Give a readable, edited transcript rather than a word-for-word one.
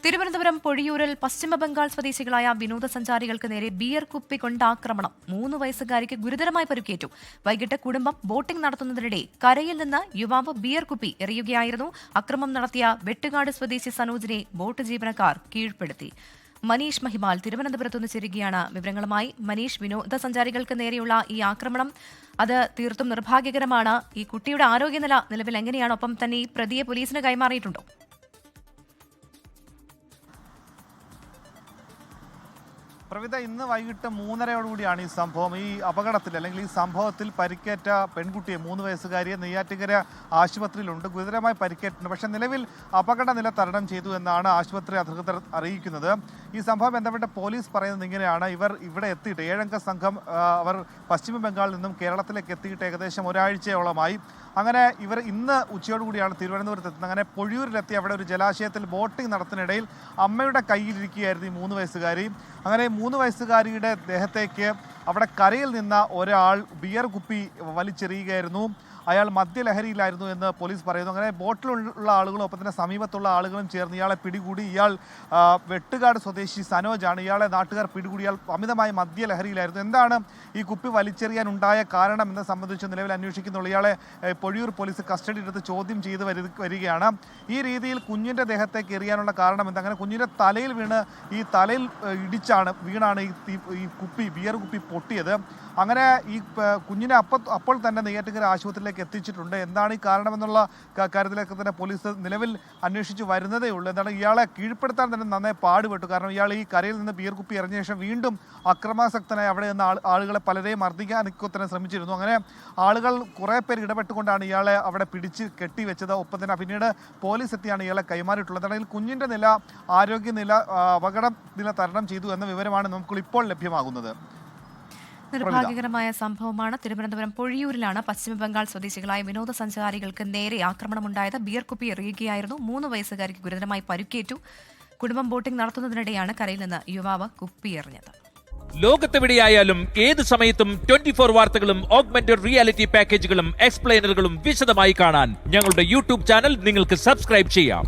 തിരുവനന്തപുരം പൊഴിയൂരിൽ പശ്ചിമബംഗാൾ സ്വദേശികളായ വിനോദസഞ്ചാരികൾക്ക് നേരെ ബിയർ കുപ്പി കൊണ്ടാക്രമണം. 3 വയസ്സുകാരിക്ക് ഗുരുതരമായി പരിക്കേറ്റു. വൈകിട്ട് കുടുംബം ബോട്ടിംഗ് നടത്തുന്നതിനിടെ കരയിൽ നിന്ന് യുവാവ് ബിയർ കുപ്പി എറിയുകയായിരുന്നു. അക്രമം നടത്തിയ വെട്ടുകാട് സ്വദേശി സനോജിനെ ബോട്ട് ജീവനക്കാർ കീഴ്പ്പെടുത്തി. മനീഷ് മഹിമാൽ തിരുവനന്തപുരത്തുനിന്ന് ചേരുകയാണ് വിവരങ്ങളുമായി. മനീഷ്, വിനോദസഞ്ചാരികൾക്ക് നേരെയുള്ള ഈ ആക്രമണം അത് തീർത്തും നിർഭാഗ്യകരമാണ്. ഈ കുട്ടിയുടെ ആരോഗ്യനില നിലവിൽ എങ്ങനെയാണ്? ഒപ്പം തന്നെ ഈ പ്രതിയെ പോലീസിന് കൈമാറിയിട്ടുണ്ടോ? പ്രവിത, ഇന്ന് വൈകിട്ട് 3:30 ഈ സംഭവം. ഈ അപകടത്തിൽ അല്ലെങ്കിൽ ഈ സംഭവത്തിൽ പരിക്കേറ്റ പെൺകുട്ടിയെ 3 വയസ്സുകാരിയെ നെയ്യാറ്റിൻകര ആശുപത്രിയിലുണ്ട്. ഗുരുതരമായി പരിക്കേറ്റിട്ടുണ്ട്. പക്ഷേ നിലവിൽ അപകടനില തരണം ചെയ്തു എന്നാണ് ആശുപത്രി അധികൃതർ അറിയിക്കുന്നത്. ഈ സംഭവം ബന്ധപ്പെട്ട് പോലീസ് പറയുന്നത് ഇങ്ങനെയാണ്: ഇവർ ഇവിടെ എത്തിയിട്ട് 7 സംഘം അവർ പശ്ചിമ ബംഗാളിൽ നിന്നും കേരളത്തിലേക്ക് എത്തിയിട്ട് ഏകദേശം ഒരാഴ്ചയോളമായി. അങ്ങനെ ഇവർ ഇന്ന് ഉച്ചയോടുകൂടിയാണ് തിരുവനന്തപുരത്ത് എത്തുന്നത്. അങ്ങനെ പൊഴിയൂരിലെത്തി അവിടെ ഒരു ജലാശയത്തിൽ ബോട്ടിംഗ് നടത്തുന്നതിനിടയിൽ അമ്മയുടെ കയ്യിലിരിക്കുകയായിരുന്നു ഈ 3 വയസ്സുകാരി. അങ്ങനെ 3 വയസ്സുകാരിയുടെ ദേഹത്തേക്ക് അവിടെ കരയിൽ നിന്ന ഒരാൾ ബിയർ കുപ്പി വലിച്ചെറിയുകയായിരുന്നു. അയാൾ മദ്യലഹരിയിലായിരുന്നു എന്ന് പോലീസ് പറയുന്നു. അങ്ങനെ ബോട്ടിലുള്ള ആളുകളും ഒപ്പം തന്നെ സമീപത്തുള്ള ആളുകളും ചേർന്ന് ഇയാളെ പിടികൂടി. ഇയാൾ വെട്ടുകാട് സ്വദേശി സനോജാണ്. ഇയാളെ നാട്ടുകാർ പിടികൂടി. ഇയാൾ അമിതമായി മദ്യലഹരിയിലായിരുന്നു. എന്താണ് ഈ കുപ്പി വലിച്ചെറിയാൻ ഉണ്ടായ കാരണം എന്നെ സംബന്ധിച്ച് നിലവിൽ അന്വേഷിക്കുന്നുള്ളൂ. ഇയാളെ പൊഴിയൂർ പോലീസ് കസ്റ്റഡി എടുത്ത് ചോദ്യം ചെയ്ത് വരികയാണ്. ഈ രീതിയിൽ കുഞ്ഞിൻ്റെ ദേഹത്തേക്ക് എറിയാനുള്ള കാരണം എന്താ? അങ്ങനെ കുഞ്ഞിൻ്റെ തലയിൽ ഈ തലയിൽ വീണാണ് ഈ കുപ്പി ബിയർ കുപ്പി പൊട്ടിയത്. അങ്ങനെ ഈ കുഞ്ഞിനെ അപ്പോൾ തന്നെ നെയ്യാറ്റിൻകര ആശുപത്രിയിലേക്ക് എത്തിച്ചിട്ടുണ്ട്. എന്താണ് ഈ കാരണമെന്നുള്ള കാര്യത്തിലേക്ക് തന്നെ പോലീസ് നിലവിൽ അന്വേഷിച്ച് വരുന്നതേ ഉള്ളൂ. എന്താണ് ഇയാളെ കീഴ്പ്പെടുത്താൻ തന്നെ നന്നായി പാടുപെട്ടു. കാരണം ഇയാൾ ഈ കരയിൽ നിന്ന് ബിയർ കുപ്പി എറിഞ്ഞ ശേഷം വീണ്ടും അക്രമാസക്തനായി അവിടെ നിന്ന് ആളുകളെ പലരെയും മർദ്ദിക്കാനൊക്കെ തന്നെ ശ്രമിച്ചിരുന്നു. അങ്ങനെ ആളുകൾ കുറേ പേർ ഇടപെട്ടുകൊണ്ടാണ് ഇയാളെ അവിടെ പിടിച്ച് കെട്ടിവെച്ചത്. ഒപ്പം തന്നെ പിന്നീട് പോലീസ് എത്തിയാണ് ഇയാളെ കൈമാറിയിട്ടുള്ളത്. അതായത് കുഞ്ഞിൻ്റെ നില, ആരോഗ്യനില, അപകട നില തരണം ചെയ്തു എന്ന വിവരമാണ് നമുക്കിപ്പോൾ ലഭ്യമാകുന്നത്. നിർഭാഗ്യകരമായ സംഭവമാണ്. തിരുവനന്തപുരം പൊഴിയൂരിലാണ് പശ്ചിമബംഗാൾ സ്വദേശികളായ വിനോദസഞ്ചാരികൾക്ക് നേരെ ആക്രമണമുണ്ടായത്. ബിയർ കുപ്പി എറിയുകയായിരുന്നു. 3 വയസ്സുകാരിക്ക് ഗുരുതരമായി പരിക്കേറ്റു. കുടുംബം ബോട്ടിംഗ് നടത്തുന്നതിനിടെയാണ് കരയിൽ നിന്ന് യുവാവ് കുപ്പി എറിഞ്ഞത്. ലോകത്തെവിടെയായാലും ഏത് സമയത്തും 24 വാർത്തകളും ഓഗ്മെന്റഡ് റിയാലിറ്റി പാക്കേജുകളും എക്സ്പ്ലെയിനറുകളും വിശദമായി കാണാൻ ഞങ്ങളുടെ യൂട്യൂബ് ചാനൽ നിങ്ങൾക്ക് സബ്സ്ക്രൈബ് ചെയ്യാം.